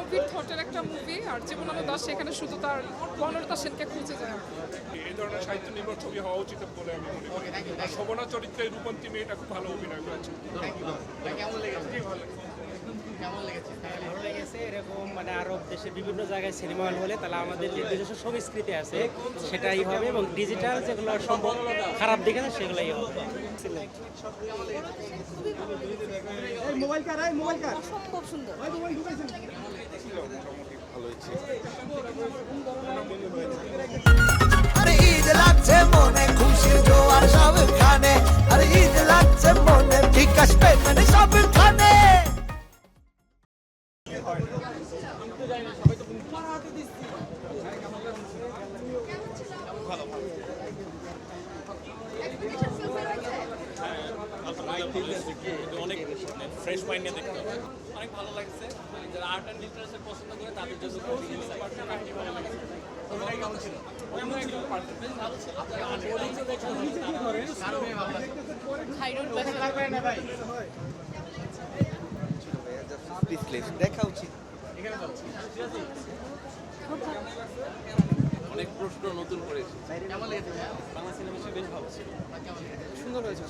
গভীর থটের একটা মুভি, আর জীবনানন্দ দাশ সেখানে শুধু তার বনলতা সেনকে খুঁজে যায়। এই ধরনের সাহিত্য নির্ভর ছবি হওয়া উচিত বলে আমি মনে করি। আর শোভনা চরিত্রে রূপন্তী মেয়েটা খুব ভালো অভিনয় করেছে। ভালো লেগেছে। এরকম মানে আরব দেশে বিভিন্ন জায়গায় সিনেমা হল হলে তাহলে আমাদের যে নিজস্ব সংস্কৃতি আছে সেটাই হবে, এবং ডিজিটাল যেগুলো সম্ভব খারাপ দিকে না সেগুলোই হবে। অসম্ভব সুন্দর। আরে ঈদ লাগছে মনে, খুশির জোয়ার সবখানে। আরে ঈদ লাগছে মনে, বিকাশ পেমেন্ট সবখানে। অনেক ফ্রেশ মাইন্ড নিয়ে দেখতে হবে। অনেক ভালো লাগছে, যারা আর্ট অ্যান্ড লিটারেচার পছন্দ করে তাদের জন্য দেখা উচিত। অনেক প্রশ্ন নতুন করেছে। বাংলা সিনেমা বেশ ভালো ছিল, সুন্দর হয়েছে।